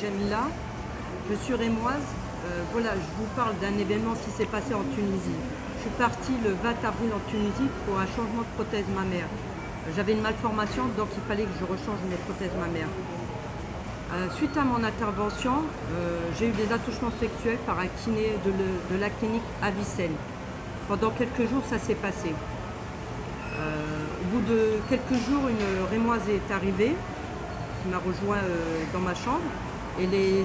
Jamila, je suis rémoise. Voilà, je vous parle d'un événement qui s'est passé en Tunisie. Je suis partie le 20 avril en Tunisie pour un changement de prothèse mammaire. J'avais une malformation, donc il fallait que je rechange mes prothèses mammaires. Suite à mon intervention, j'ai eu des attouchements sexuels par un kiné de la clinique Avicenne. Pendant quelques jours, ça s'est passé. Au bout de quelques jours, une rémoise est arrivée, qui m'a rejoint dans ma chambre, et les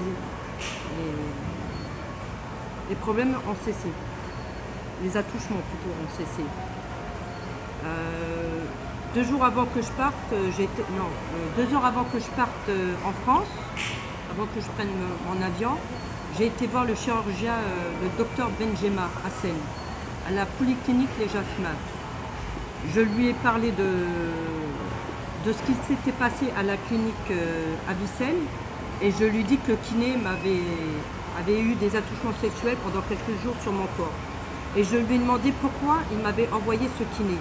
problèmes ont cessé. Les attouchements plutôt ont cessé. 2 jours avant que je parte, 2 heures avant que je parte en France, avant que je prenne mon avion, j'ai été voir le chirurgien, le docteur Benjema Hassen, à la polyclinique Les Jasmins. Je lui ai parlé de ce qui s'était passé à la clinique Avicenne et je lui ai dit que le kiné avait eu des attouchements sexuels pendant quelques jours sur mon corps. Et je lui ai demandé pourquoi il m'avait envoyé ce kiné.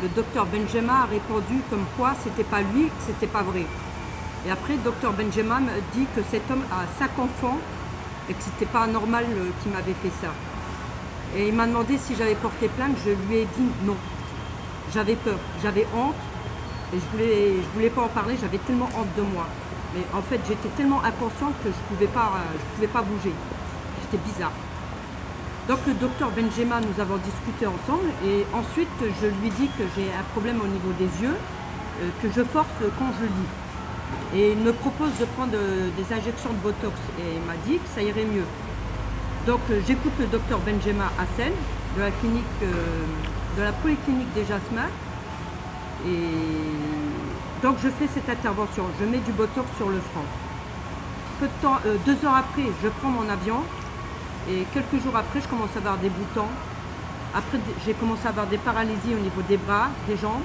Le docteur Benjema a répondu comme quoi c'était pas lui, que c'était pas vrai. Et après, le docteur Benjema me dit que cet homme a 5 enfants et que c'était pas normal qu'il m'avait fait ça. Et il m'a demandé si j'avais porté plainte, je lui ai dit non. J'avais peur, j'avais honte et je voulais pas en parler, j'avais tellement honte de moi. Mais en fait, j'étais tellement inconsciente que je pouvais pas bouger. J'étais bizarre. Donc le docteur Benjema, nous avons discuté ensemble et ensuite je lui dis que j'ai un problème au niveau des yeux, que je force quand je lis. Et il me propose de prendre des injections de Botox et il m'a dit que ça irait mieux. Donc j'écoute le docteur Benjema Hassen de la clinique, de la polyclinique des Jasmins et donc je fais cette intervention, je mets du Botox sur le front. Peu de temps, 2 heures après, je prends mon avion et quelques jours après, je commence à avoir des boutons. Après, j'ai commencé à avoir des paralysies au niveau des bras, des jambes,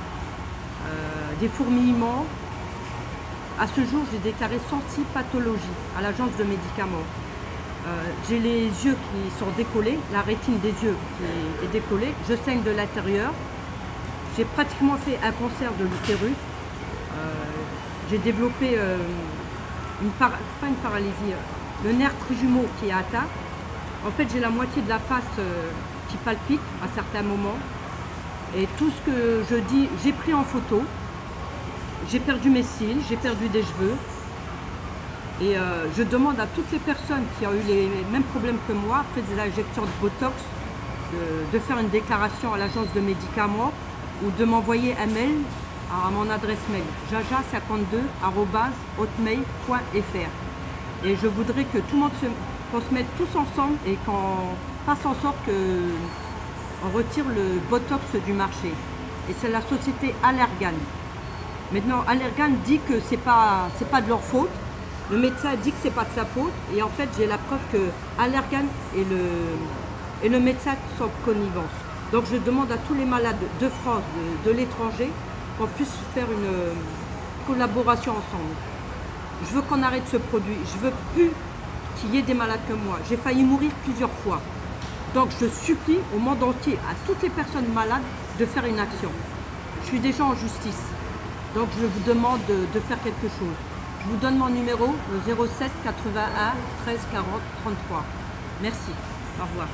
des fourmillements. À ce jour, j'ai déclaré 106 pathologies à l'agence de médicaments. J'ai les yeux qui sont décollés, la rétine des yeux qui est décollée, je saigne de l'intérieur. J'ai pratiquement fait un cancer de l'utérus. J'ai développé pas une paralysie, le nerf trijumeau qui est atteint. En fait, j'ai la moitié de la face qui palpite à certains moments. Et tout ce que je dis, j'ai pris en photo. J'ai perdu mes cils, j'ai perdu des cheveux. Et je demande à toutes les personnes qui ont eu les mêmes problèmes que moi, après des injections de Botox, de faire une déclaration à l'agence de médicaments ou de m'envoyer un mail à mon adresse mail jaja52@hotmail.fr. Et je voudrais que tout le monde qu'on se mette tous ensemble et qu'on fasse en sorte qu'on retire le Botox du marché. Et c'est la société Allergan. Maintenant, Allergan dit que c'est pas de leur faute. Le médecin dit que c'est pas de sa faute. Et en fait, j'ai la preuve que Allergan et le médecin sont en connivence. Donc je demande à tous les malades de France, de l'étranger, qu'on puisse faire une collaboration ensemble. Je veux qu'on arrête ce produit. Je veux plus qu'il y ait des malades comme moi. J'ai failli mourir plusieurs fois. Donc je supplie au monde entier, à toutes les personnes malades, de faire une action. Je suis déjà en justice. Donc je vous demande de faire quelque chose. Je vous donne mon numéro, le 07 81 13 40 33. Merci. Au revoir.